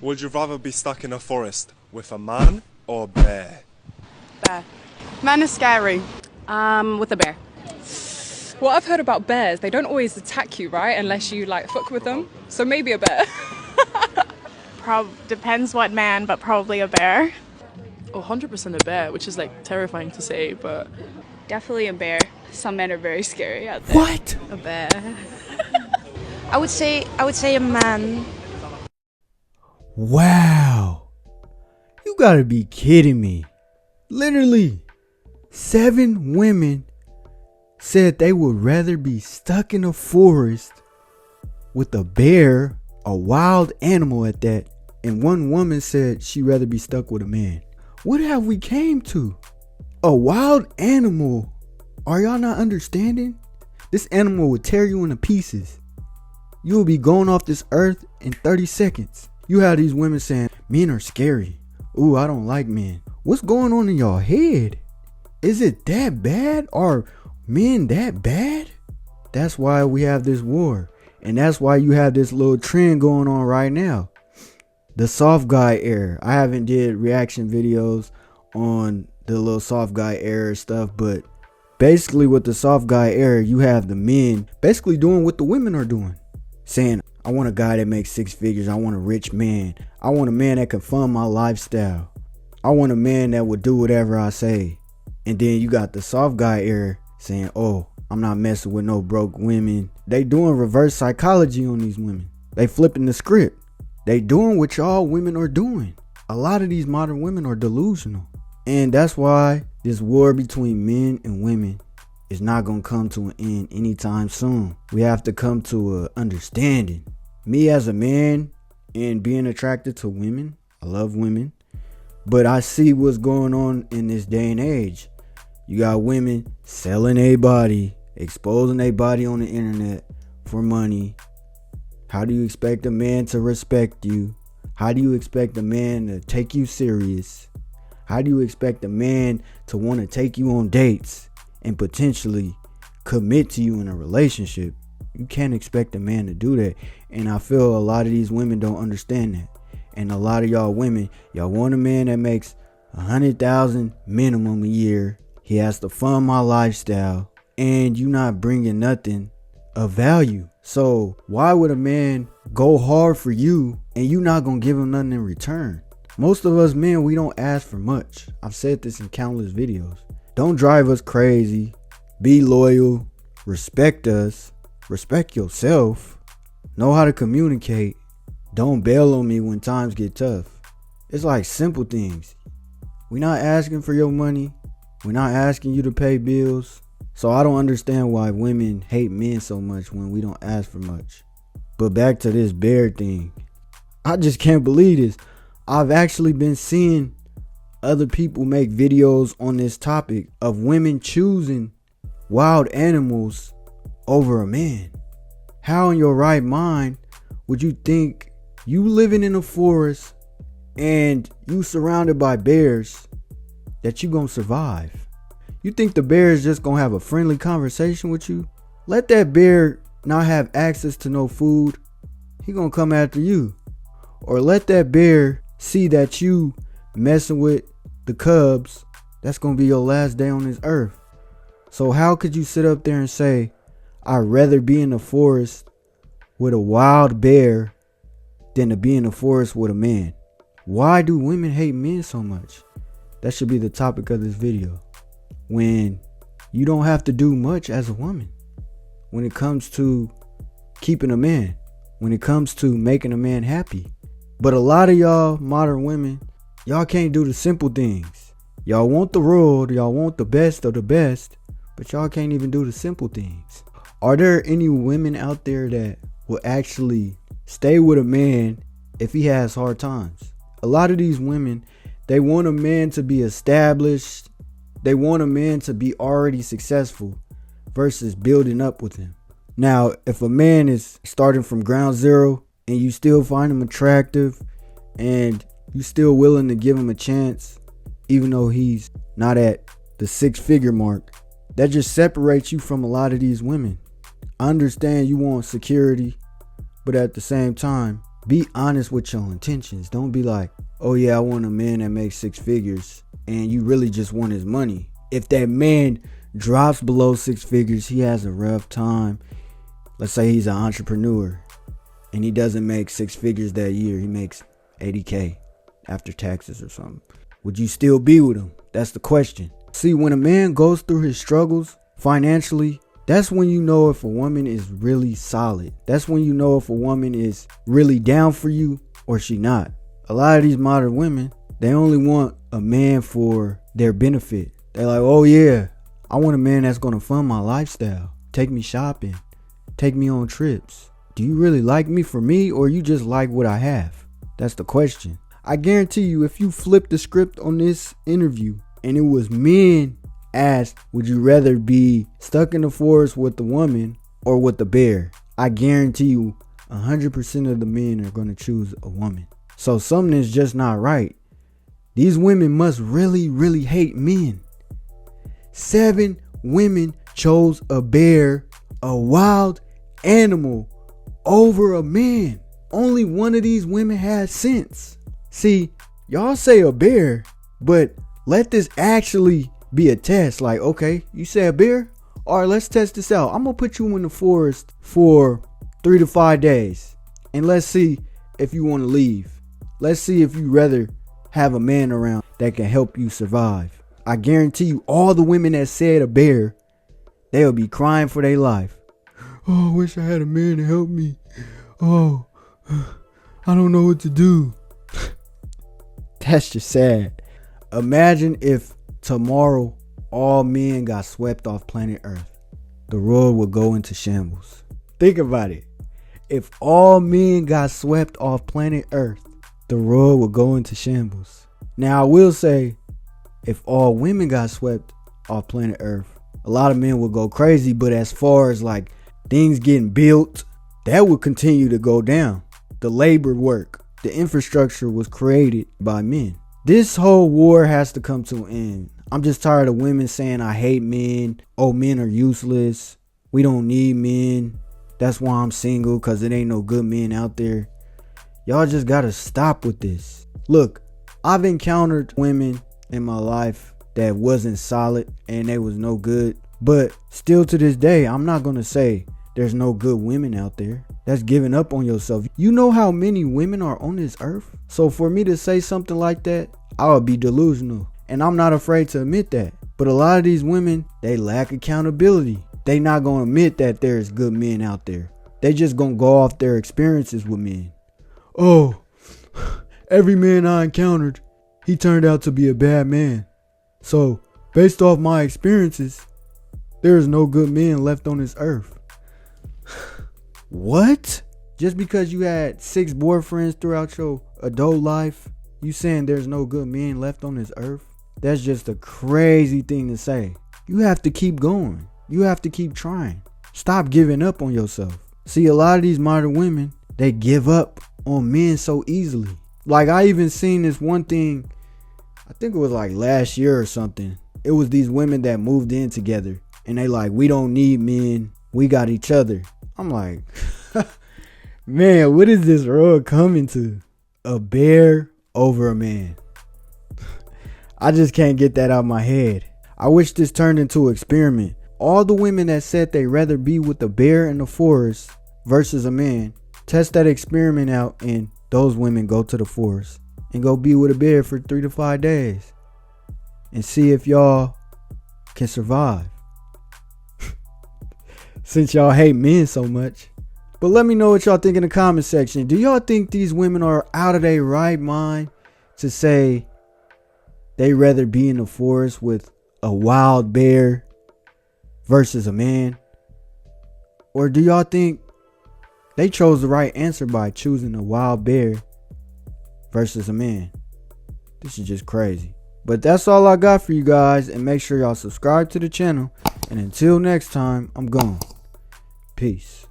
Would you rather be stuck in a forest with a man or a bear? Bear. Men are scary. With a bear. What I've heard about bears, they don't always attack you, right? Unless you like fuck with them. So maybe a bear. Depends what man, but probably a bear. 100% a bear, which is like terrifying to say, but Definitely a bear. Some men are very scary out there. What? A bear. I would say a man. Wow. You gotta be kidding me. Literally, 7 women said they would rather be stuck in a forest with a bear, a wild animal at that, and 1 woman said she'd rather be stuck with a man. What have we came to? A wild animal. Are y'all not understanding? This animal would tear you into pieces. You will be going off this earth in 30 seconds. You have these women saying, men are scary. Ooh, I don't like men. What's going on in your head? Is it that bad? Are men that bad? That's why we have this war. And that's why you have this little trend going on right now. The soft guy era. I haven't did reaction videos on the little soft guy era stuff, but basically with the soft guy era, you have the men basically doing what the women are doing. Saying, I want a guy that makes 6 figures. I want a rich man. I want a man that can fund my lifestyle. I want a man that would do whatever I say. And then you got the soft guy era saying, oh, I'm not messing with no broke women. They doing reverse psychology on these women. They flipping the script. They doing what y'all women are doing. A lot of these modern women are delusional. And that's why this war between men and women is not going to come to an end anytime soon. We have to come to an understanding. Me as a man and being attracted to women, I love women, but I see what's going on in this day and age. You got women selling a body, exposing a body on the internet for money. How do you expect a man to respect you? How do you expect a man to take you serious? How do you expect a man to want to take you on dates and potentially commit to you in a relationship? You can't expect a man to do that. And I feel a lot of these women don't understand that. And a lot of y'all women, y'all want a man that makes 100,000 minimum a year. He has to fund my lifestyle, and you not bringing nothing of value. So why would a man go hard for you and you not gonna give him nothing in return? Most of us men, we don't ask for much. I've said this in countless videos. Don't drive us crazy. Be loyal. Respect us. Respect yourself. Know how to communicate. Don't bail on me when times get tough. It's like simple things. We're not asking for your money. We're not asking you to pay bills. So I don't understand why women hate men so much when we don't ask for much. But back to this bear thing. I just can't believe this. I've actually been seeing other people make videos on this topic of women choosing wild animals over a man. How in your right mind would you think you living in a forest and you surrounded by bears that you gonna survive? You think the bear is just gonna have a friendly conversation with you? Let that bear not have access to no food. He gonna come after you. Or let that bear see that you messing with the cubs. That's gonna be your last day on this earth. So how could you sit up there and say, I'd rather be in the forest with a wild bear than to be in the forest with a man? Why do women hate men so much? That should be the topic of this video. When you don't have to do much as a woman. When it comes to keeping a man. When it comes to making a man happy. But a lot of y'all modern women, y'all can't do the simple things. Y'all want the world, y'all want the best of the best, but y'all can't even do the simple things. Are there any women out there that will actually stay with a man if he has hard times? A lot of these women, they want a man to be established. They want a man to be already successful versus building up with him. Now, if a man is starting from ground zero and you still find him attractive and you still willing to give him a chance, even though he's not at the 6-figure mark, that just separates you from a lot of these women. I understand you want security, but at the same time, Be honest with your intentions. Don't be like, oh yeah, I want a man that makes 6 figures, and you really just want his money. If that man drops below 6 figures, he has a rough time. Let's say he's an entrepreneur and he doesn't make 6 figures that year. He makes 80K after taxes or something. Would you still be with him? That's the question. See, when a man goes through his struggles financially, that's when you know if a woman is really solid. That's when you know if a woman is really down for you or she not. A lot of these modern women, they only want a man for their benefit. They're like, oh yeah, I want a man that's going to fund my lifestyle, take me shopping, take me on trips. Do you really like me for me, or you just like what I have? That's the question. I guarantee you, if you flip the script on this interview and it was men asked, would you rather be stuck in the forest with the woman or with the bear? I guarantee you 100% of the men are going to choose a woman. So something is just not right. These women must really, really hate men. 7 women chose a bear, a wild animal, over a man. Only one of these women had sense. See, y'all say a bear, but let this actually be a test. Like, okay, you say a bear? All right, let's test this out. I'm going to put you in the forest for 3 to 5 days. And let's see if you want to leave. Let's see if you rather have a man around that can help you survive. I guarantee you, all the women that said a bear, they'll be crying for their life. Oh, I wish I had a man to help me. Oh, I don't know what to do. That's just sad. Imagine if tomorrow all men got swept off planet Earth. The world would go into shambles. Think about it. If all men got swept off planet Earth, the world would go into shambles. Now, I will say, if all women got swept off planet Earth, a lot of men would go crazy. But as far as like things getting built, that would continue to go down. The labor work, the infrastructure was created by men. This whole war has to come to an end. I'm just tired of women saying I hate men. Oh, men are useless. We don't need men. That's why I'm single, because it ain't no good men out there. Y'all just gotta stop with this. Look, I've encountered women in my life that wasn't solid and they was no good. But still to this day, I'm not gonna say there's no good women out there. That's giving up on yourself. You know how many women are on this earth? So for me to say something like that, I would be delusional. And I'm not afraid to admit that. But a lot of these women, they lack accountability. They not gonna admit that there's good men out there. They just gonna go off their experiences with men. Oh, every man I encountered, he turned out to be a bad man. So based off my experiences, there is no good men left on this earth. What? Just because you had 6 boyfriends throughout your adult life, you saying there's no good men left on this earth? That's just a crazy thing to say. You have to keep going. You have to keep trying. Stop giving up on yourself. See, a lot of these modern women, they give up on men so easily. Like, I even seen this one thing, I think it was like last year or something. It was these women that moved in together and they like, we don't need men, we got each other. I'm like, man, what is this world coming to? A bear over a man. I just can't get that out of my head. I wish this turned into an experiment. All the women that said they'd rather be with a bear in the forest versus a man, test that experiment out and those women go to the forest and go be with a bear for 3 to 5 days and see if y'all can survive. Since y'all hate men so much. But let me know what y'all think in the comment section. Do y'all think these women are out of their right mind to say they rather be in the forest with a wild bear versus a man? Or do y'all think they chose the right answer by choosing a wild bear versus a man? This is just crazy. But that's all I got for you guys. And make sure y'all subscribe to the channel. And until next time, I'm gone. Peace.